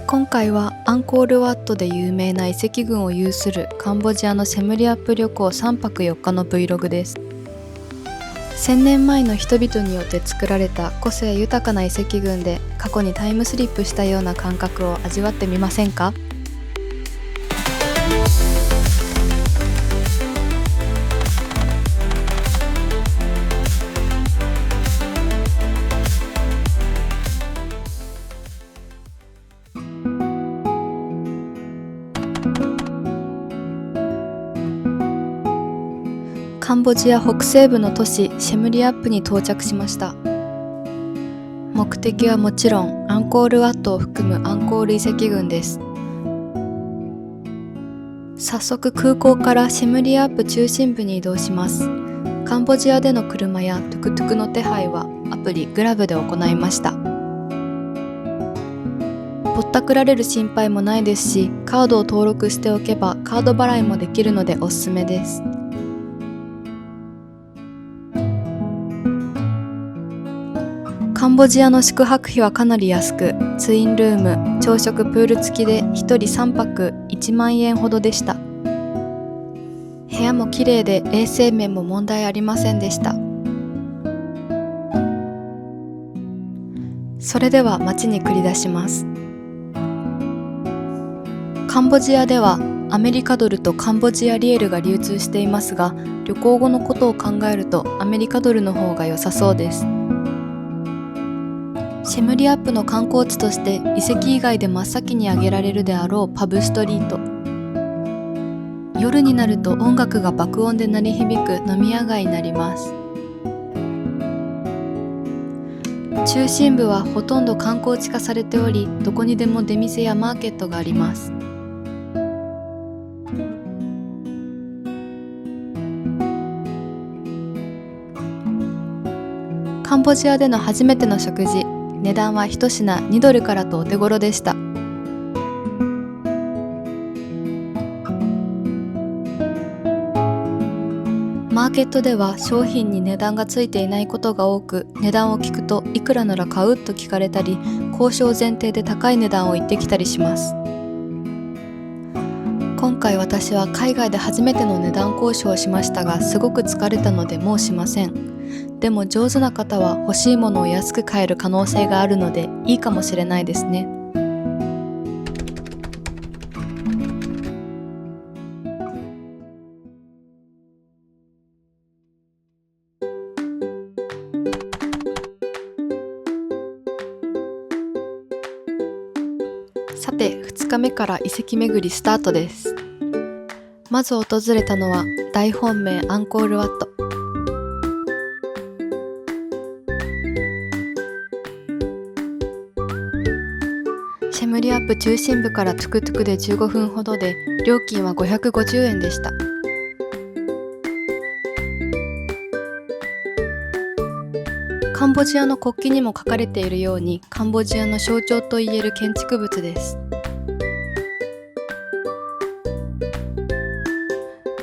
今回はアンコールワットで有名な遺跡群を有するカンボジアのセムリアップ旅行3泊4日の Vlog です。1000年前の人々によって作られた個性豊かな遺跡群で過去にタイムスリップしたような感覚を味わってみませんか？カンボジア北西部の都市シェムリアップに到着しました。目的はもちろんアンコールワットを含むアンコール遺跡群です。早速空港からシェムリアップ中心部に移動します。カンボジアでの車やトゥクトゥクの手配はアプリグラブで行いました。ぼったくられる心配もないですし、カードを登録しておけばカード払いもできるのでおすすめです。カンボジアの宿泊費はかなり安く、ツインルーム、朝食プール付きで1人3泊1万円ほどでした。部屋も綺麗で衛生面も問題ありませんでした。それでは街に繰り出します。カンボジアではアメリカドルとカンボジアリエルが流通していますが、旅行後のことを考えるとアメリカドルの方が良さそうです。シェムリアップの観光地として遺跡以外で真っ先に挙げられるであろうパブストリート。夜になると音楽が爆音で鳴り響く飲み屋街になります。中心部はほとんど観光地化されており、どこにでも出店やマーケットがあります。カンボジアでの初めての食事、値段は1品2ドルからとお手頃でした。マーケットでは商品に値段がついていないことが多く、値段を聞くといくらなら買うと聞かれたり、交渉前提で高い値段を言ってきたりします。今回私は海外で初めての値段交渉をしましたが、すごく疲れたのでもうしません。でも上手な方は欲しいものを安く買える可能性があるのでいいかもしれないですね。さて2日目から遺跡巡りスタートです。まず訪れたのは大本命アンコールワット。シェムリアップ中心部からトゥクトゥクで15分ほどで、料金は550円でした。カンボジアの国旗にも書かれているように、カンボジアの象徴といえる建築物です。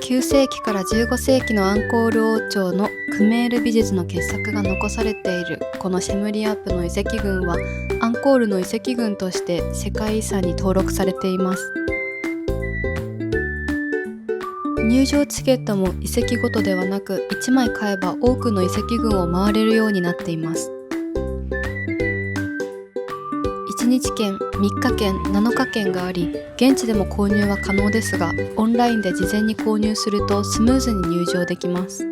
9世紀から15世紀のアンコール王朝のクメール美術の傑作が残されているこのシェムリアップの遺跡群は、アンコールの遺跡群として世界遺産に登録されています。入場チケットも遺跡ごとではなく、1枚買えば多くの遺跡群を回れるようになっています。1日券、3日券、7日券があり、現地でも購入は可能ですが、オンラインで事前に購入するとスムーズに入場できます。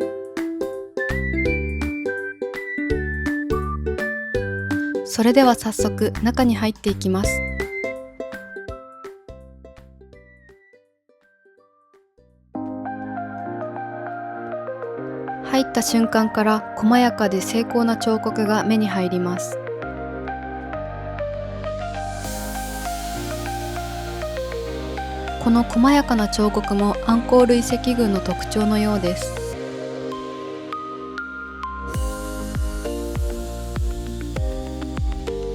それでは早速中に入っていきます。入った瞬間から細やかで精巧な彫刻が目に入ります。この細やかな彫刻もアンコール遺跡群の特徴のようです。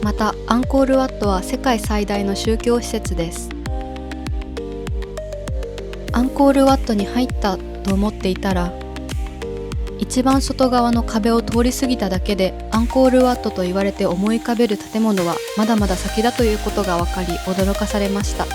またアンコールワットは世界最大の宗教施設です。アンコールワットに入ったと思っていたら、一番外側の壁を通り過ぎただけでアンコールワットと言われて思い浮かべる建物はまだまだ先だということが分かり驚かされました。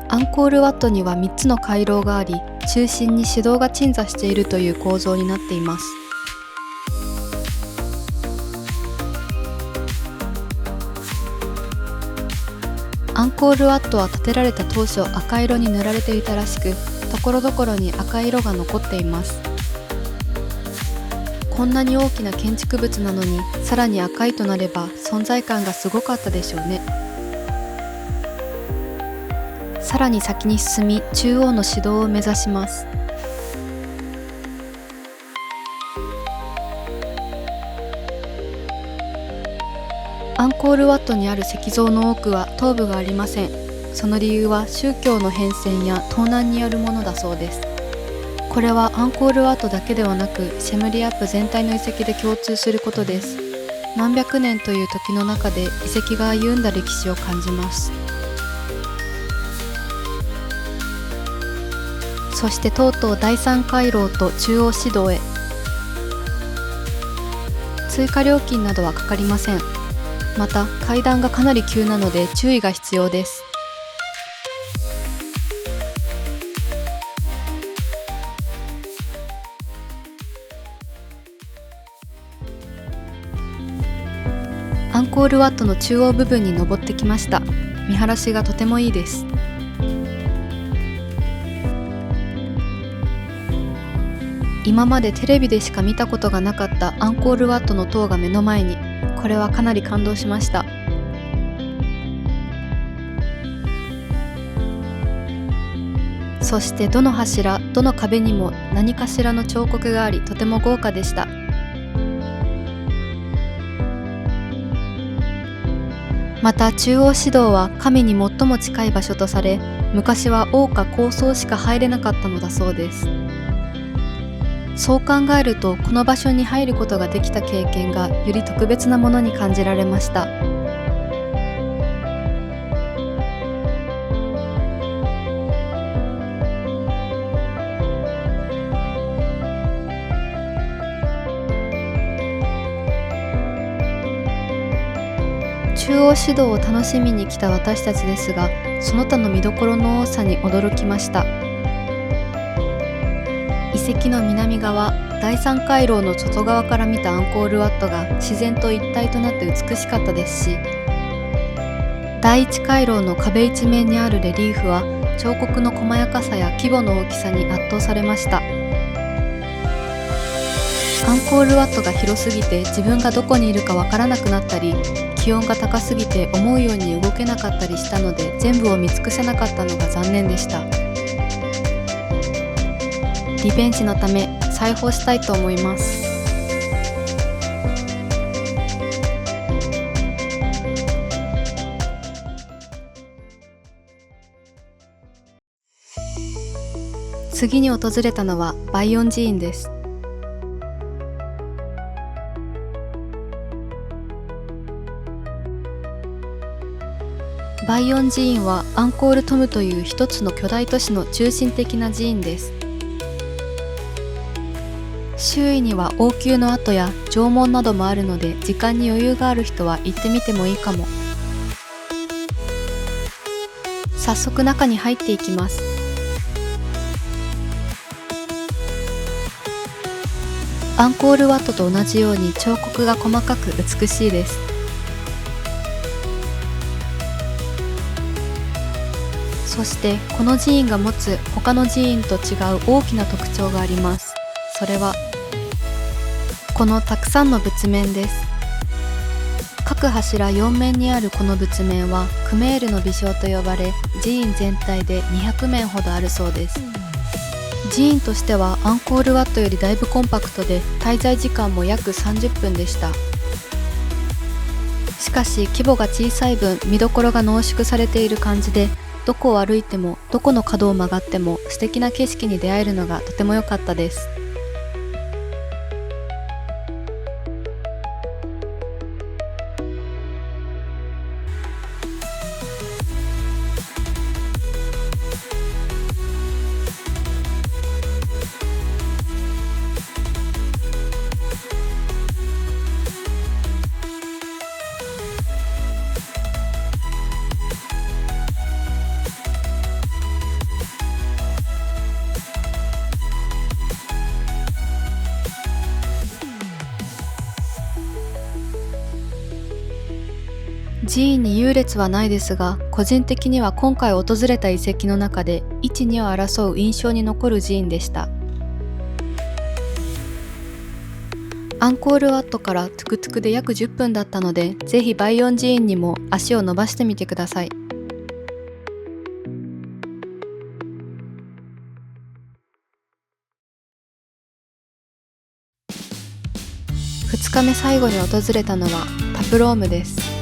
アンコールワットには3つの回廊があり、中心に市道が鎮座しているという構造になっています。アンコールワットは建てられた当初赤色に塗られていたらしく、ところどころに赤色が残っています。こんなに大きな建築物なのに、さらに赤いとなれば存在感がすごかったでしょうね。さらに先に進み、中央の市道を目指します。アンコールワットにある石像の多くは頭部がありません。その理由は宗教の変遷や盗難によるものだそうです。これはアンコールワットだけではなく、シェムリアップ全体の遺跡で共通することです。何百年という時の中で遺跡が歩んだ歴史を感じます。そしてとうとう第3回廊と中央市道へ。追加料金などはかかりません。また階段がかなり急なので注意が必要です。アンコールワットの中央部分に登ってきました。見晴らしがとてもいいです。今までテレビでしか見たことがなかったアンコールワットの塔が目の前に、これはかなり感動しました。そしてどの柱、どの壁にも何かしらの彫刻があり、とても豪華でした。また中央市道は神に最も近い場所とされ、昔は王か高僧しか入れなかったのだそうです。そう考えると、この場所に入ることができた経験がより特別なものに感じられました。中央市道を楽しみに来た私たちですが、その他の見どころの多さに驚きました。遺跡の南側、第3回廊の外側から見たアンコールワットが自然と一体となって美しかったですし、第1回廊の壁一面にあるレリーフは彫刻の細やかさや規模の大きさに圧倒されました。アンコールワットが広すぎて自分がどこにいるかわからなくなったり、気温が高すぎて思うように動けなかったりしたので、全部を見尽くせなかったのが残念でした。リベンジのため再訪したいと思います。次に訪れたのはバイヨン寺院です。バイヨン寺院はアンコールトムという一つの巨大都市の中心的な寺院です。周囲には王宮の跡や城門などもあるので、時間に余裕がある人は行ってみてもいいかも。早速中に入っていきます。アンコールワットと同じように彫刻が細かく美しいです。そしてこの寺院が持つ他の寺院と違う大きな特徴があります。それはこのたくさんの仏面です。各柱4面にあるこの仏面はクメールの微笑と呼ばれ、寺院全体で200面ほどあるそうです。寺院としてはアンコールワットよりだいぶコンパクトで、滞在時間も約30分でした。しかし規模が小さい分見どころが濃縮されている感じで、どこを歩いてもどこの角を曲がっても素敵な景色に出会えるのがとても良かったです。寺院に優劣はないですが、個人的には今回訪れた遺跡の中で1、2を争う印象に残る寺院でした。アンコールワットからトゥクトゥクで約10分だったので、ぜひバイヨン寺院にも足を伸ばしてみてください。2日目最後に訪れたのはタプロームです。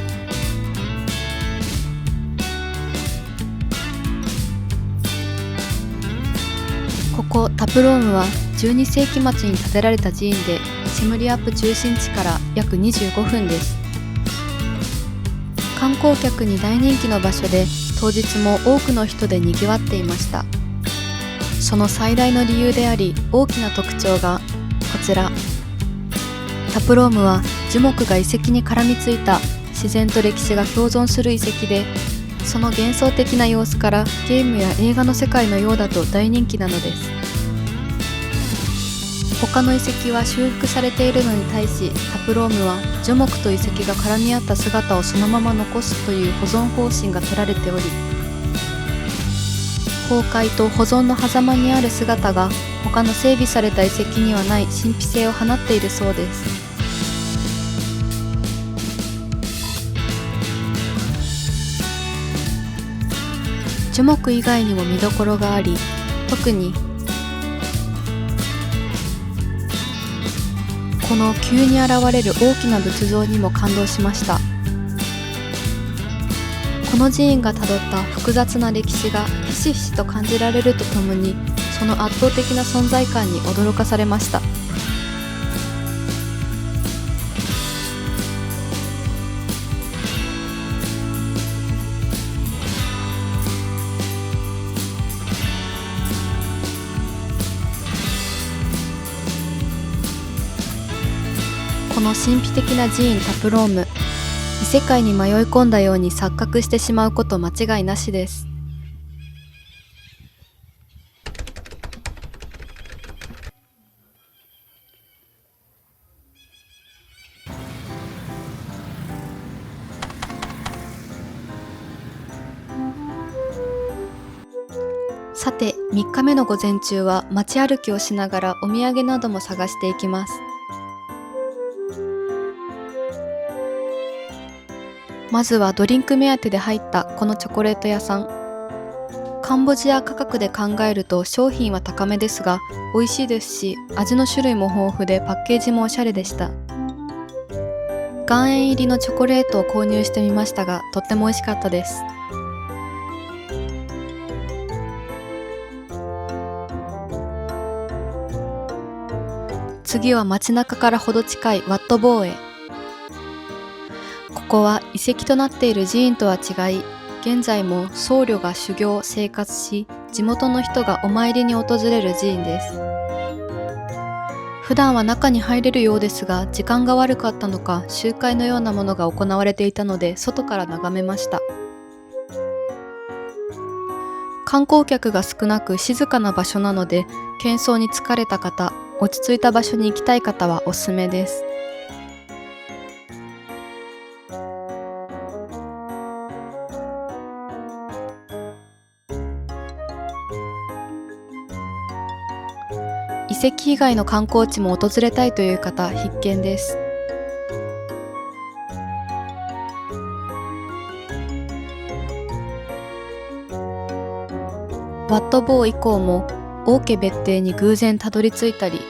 ここタプロームは12世紀末に建てられた寺院で、シムリアップ中心地から約25分です。観光客に大人気の場所で、当日も多くの人で賑わっていました。その最大の理由であり大きな特徴がこちら。タプロームは樹木が遺跡に絡みついた自然と歴史が共存する遺跡で、その幻想的な様子からゲームや映画の世界のようだと大人気なのです。他の遺跡は修復されているのに対し、タプロームは樹木と遺跡が絡み合った姿をそのまま残すという保存方針が取られており、崩壊と保存の狭間にある姿が他の整備された遺跡にはない神秘性を放っているそうです。樹木以外にも見どころがあり、特にこの急に現れる大きな仏像にも感動しました。この寺院がたどった複雑な歴史がひしひしと感じられるとともに、その圧倒的な存在感に驚かされました。この神秘的な寺院タプローム、異世界に迷い込んだように錯覚してしまうこと間違いなしです。さて、3日目の午前中は街歩きをしながらお土産なども探していきます。まずはドリンク目当てで入ったこのチョコレート屋さん。カンボジア価格で考えると商品は高めですが、美味しいですし、味の種類も豊富でパッケージもおしゃれでした。岩塩入りのチョコレートを購入してみましたが、とっても美味しかったです。次は街中からほど近いワットボーへ。ここは遺跡となっている寺院とは違い、現在も僧侶が修行・生活し、地元の人がお参りに訪れる寺院です。普段は中に入れるようですが、時間が悪かったのか集会のようなものが行われていたので外から眺めました。観光客が少なく静かな場所なので、喧騒に疲れた方、落ち着いた場所に行きたい方はおすすめです。遺跡以外の観光地も訪れたいという方必見です。ワットボー以降も王家別邸に偶然たどり着いたり、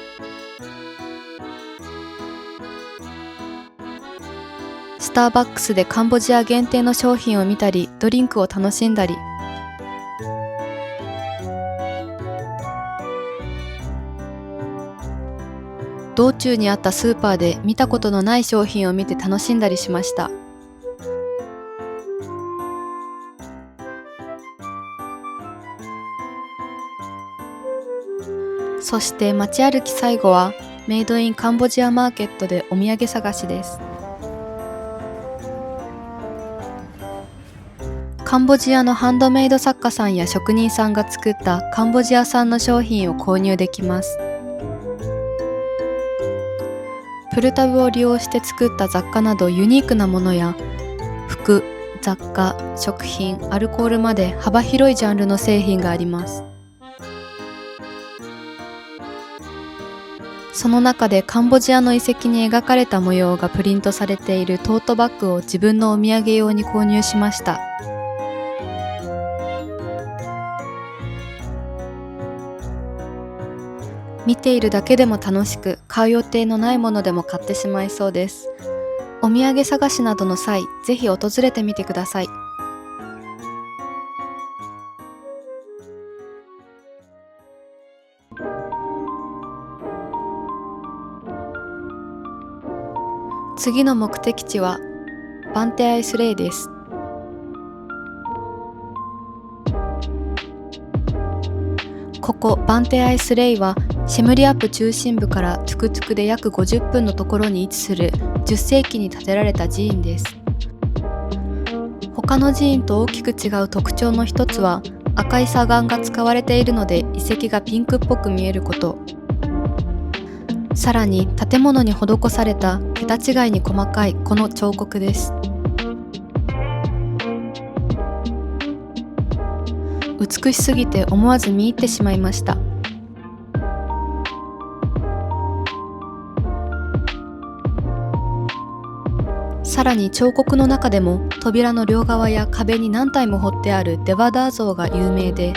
スターバックスでカンボジア限定の商品を見たり、ドリンクを楽しんだり、道中にあったスーパーで見たことのない商品を見て楽しんだりしました。そして街歩き最後はメイドインカンボジアマーケットでお土産探しです。カンボジアのハンドメイド作家さんや職人さんが作ったカンボジア産の商品を購入できます。プルタブを利用して作った雑貨などユニークなものや服、雑貨、食品、アルコールまで幅広いジャンルの製品があります。その中でカンボジアの遺跡に描かれた模様がプリントされているトートバッグを自分のお土産用に購入しました。見ているだけでも楽しく、買う予定のないものでも買ってしまいそうです。お土産探しなどの際、ぜひ訪れてみてください。次の目的地はバンテアイスレイです。ここバンテアイスレイはシェムリアップ中心部からトゥクトゥクで約50分のところに位置する10世紀に建てられた寺院です。他の寺院と大きく違う特徴の一つは赤い砂岩が使われているので遺跡がピンクっぽく見えること。さらに建物に施された桁違いに細かいこの彫刻です。美しすぎて思わず見入ってしまいました。さらに彫刻の中でも扉の両側や壁に何体も彫ってあるデバダー像が有名で、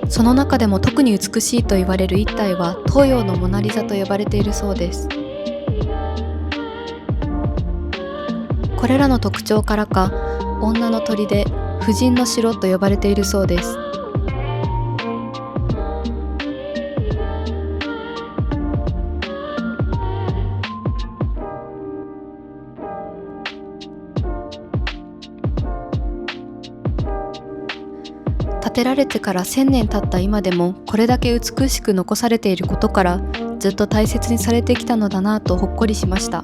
その中でも特に美しいと言われる一体は東洋のモナリザと呼ばれているそうです。これらの特徴からか、女の砦、婦人の城と呼ばれているそうです。建てられてから1000年経った今でもこれだけ美しく残されていることから、ずっと大切にされてきたのだなとほっこりしました。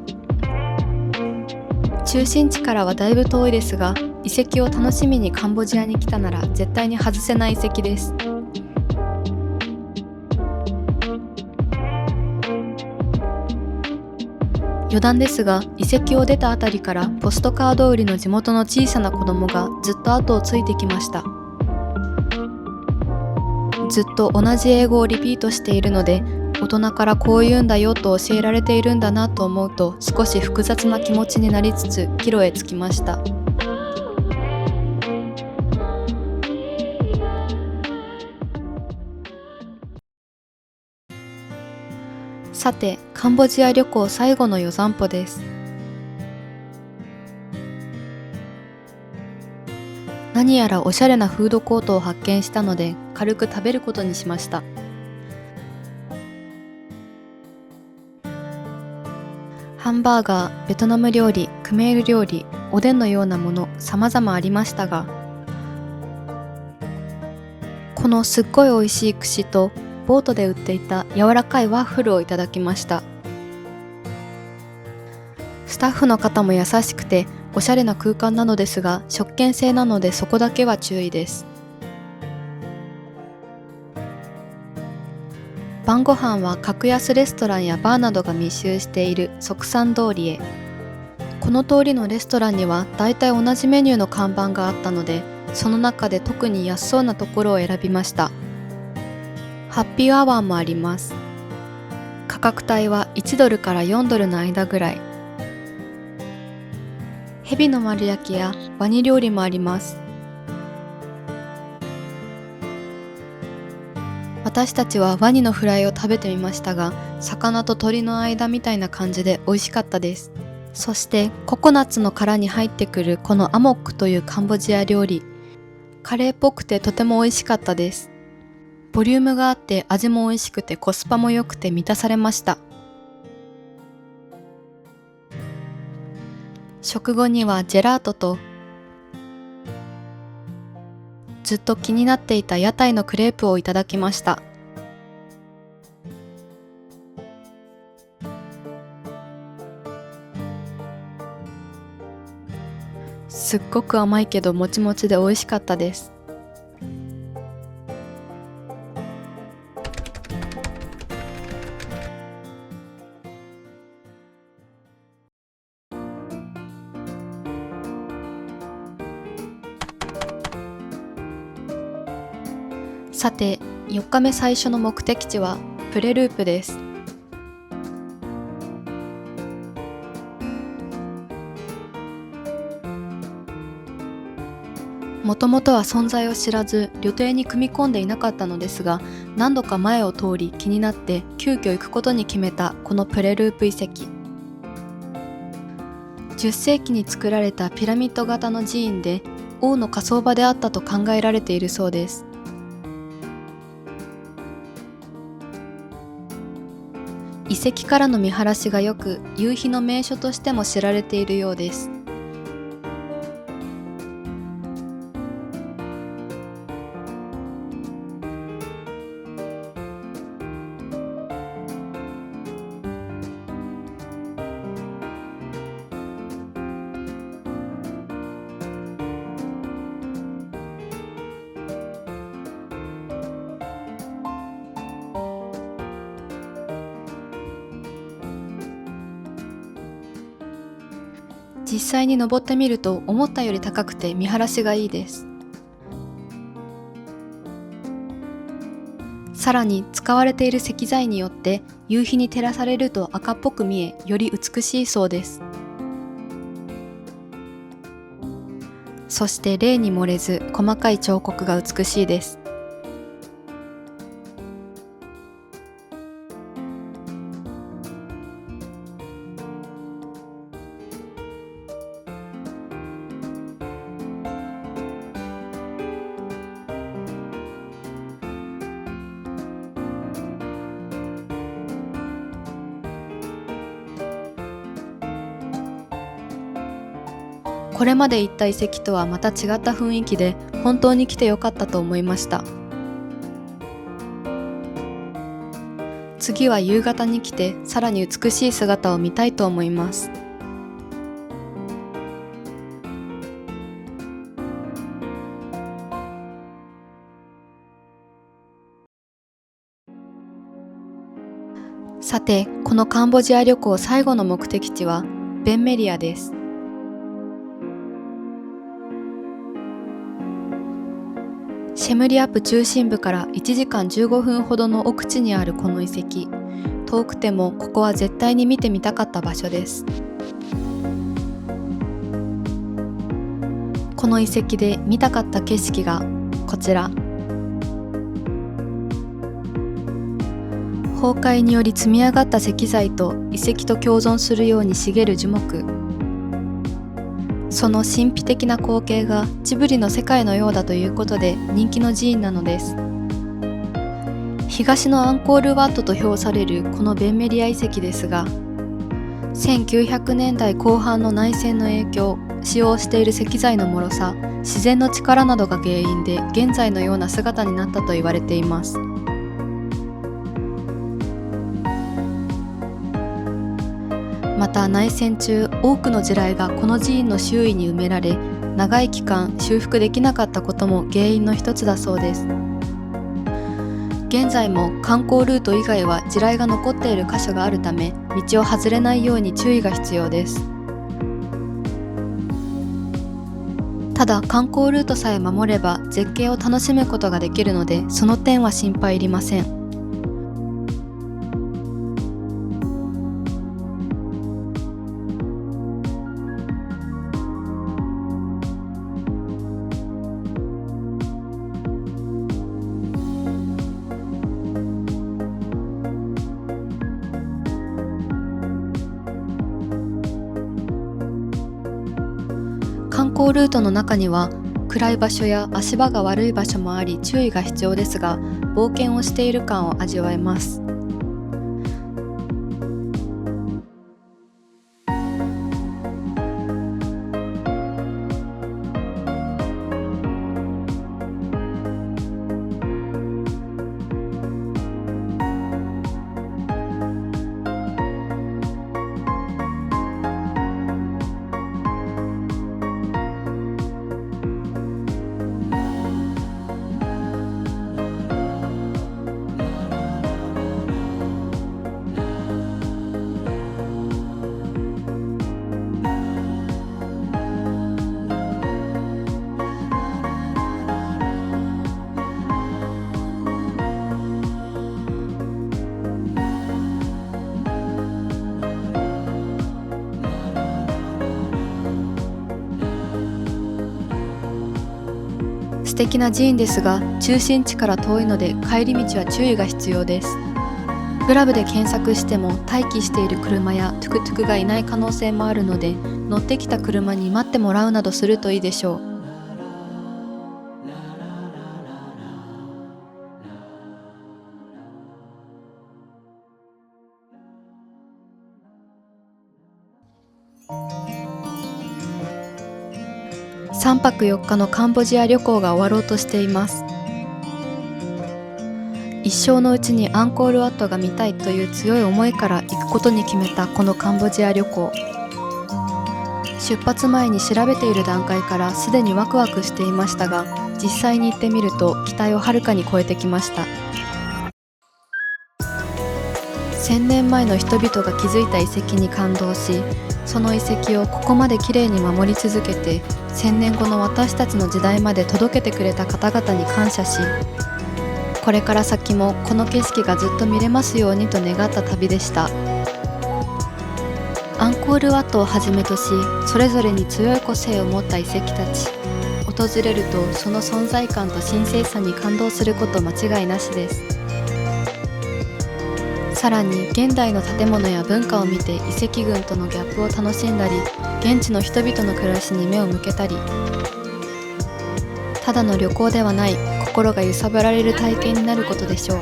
中心地からはだいぶ遠いですが、遺跡を楽しみにカンボジアに来たなら絶対に外せない遺跡です。余談ですが、遺跡を出たあたりからポストカード売りの地元の小さな子供がずっと後をついてきました。ずっと同じ英語をリピートしているので、大人からこう言うんだよと教えられているんだなと思うと少し複雑な気持ちになりつつ帰路へ着きました。さて、カンボジア旅行最後の夜散歩です。何やらおしゃれなフードコートを発見したので軽く食べることにしました。ハンバーガー、ベトナム料理、クメール料理、おでんのようなもの様々ありましたが、このすっごい美味しい串とボートで売っていた柔らかいワッフルをいただきました。スタッフの方も優しくておしゃれな空間なのですが、食券制なのでそこだけは注意です。晩ご飯は格安レストランやバーなどが密集しているソクサン通りへ。この通りのレストランにはだいたい同じメニューの看板があったので、その中で特に安そうなところを選びました。ハッピーアワーもあります。価格帯は1ドルから4ドルの間ぐらい。ヘビの丸焼きやワニ料理もあります。私たちはワニのフライを食べてみましたが、魚と鳥の間みたいな感じで美味しかったです。そしてココナッツの殻に入ってくるこのアモックというカンボジア料理、カレーっぽくてとても美味しかったです。ボリュームがあって味も美味しくてコスパも良くて満たされました。食後にはジェラートとずっと気になっていた屋台のクレープをいただきました。すっごく甘いけどもちもちで美味しかったです。さて、4日目最初の目的地はプレループです。もともとは存在を知らず旅程に組み込んでいなかったのですが、何度か前を通り気になって急遽行くことに決めたこのプレループ遺跡。10世紀に作られたピラミッド型の寺院で王の火葬場であったと考えられているそうです。遺跡からの見晴らしが良く、夕日の名所としても知られているようです。実際に登ってみると思ったより高くて見晴らしがいいです。さらに使われている石材によって夕日に照らされると赤っぽく見え、より美しいそうです。そして例に漏れず細かい彫刻が美しいです。これまで行った遺跡とはまた違った雰囲気で、本当に来てよかったと思いました。次は夕方に来て、さらに美しい姿を見たいと思います。さて、このカンボジア旅行最後の目的地はベンメリアです。シェムリアップ中心部から1時間15分ほどの奥地にあるこの遺跡。遠くてもここは絶対に見てみたかった場所です。この遺跡で見たかった景色がこちら。崩壊により積み上がった石材と遺跡と共存するように茂る樹木。その神秘的な光景がジブリの世界のようだということで人気の寺院なのです。東のアンコールワットと評されるこのベンメリア遺跡ですが、1900年代後半の内戦の影響、使用している石材の脆さ、自然の力などが原因で現在のような姿になったと言われています。また内戦中、多くの地雷がこの寺院の周囲に埋められ、長い期間修復できなかったことも原因の一つだそうです。現在も観光ルート以外は地雷が残っている箇所があるため、道を外れないように注意が必要です。ただ観光ルートさえ守れば絶景を楽しむことができるので、その点は心配いりません。観光ルートの中には暗い場所や足場が悪い場所もあり注意が必要ですが、冒険をしている感を味わえます。素敵な寺院ですが、中心地から遠いので帰り道は注意が必要です。グラブで検索しても待機している車やトゥクトゥクがいない可能性もあるので、乗ってきた車に待ってもらうなどするといいでしょう。3泊4日のカンボジア旅行が終わろうとしています。一生のうちにアンコールワットが見たいという強い思いから行くことに決めたこのカンボジア旅行。出発前に調べている段階からすでにワクワクしていましたが、実際に行ってみると期待をはるかに超えてきました。1000年前の人々が築いた遺跡に感動し、その遺跡をここまできれいに守り続けて、1000年後の私たちの時代まで届けてくれた方々に感謝し、これから先もこの景色がずっと見れますようにと願った旅でした。アンコールワットをはじめとし、それぞれに強い個性を持った遺跡たち。訪れるとその存在感と神聖さに感動すること間違いなしです。さらに現代の建物や文化を見て遺跡群とのギャップを楽しんだり、現地の人々の暮らしに目を向けたり、ただの旅行ではない心が揺さぶられる体験になることでしょう。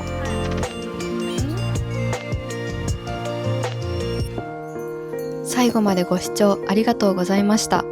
最後までご視聴ありがとうございました。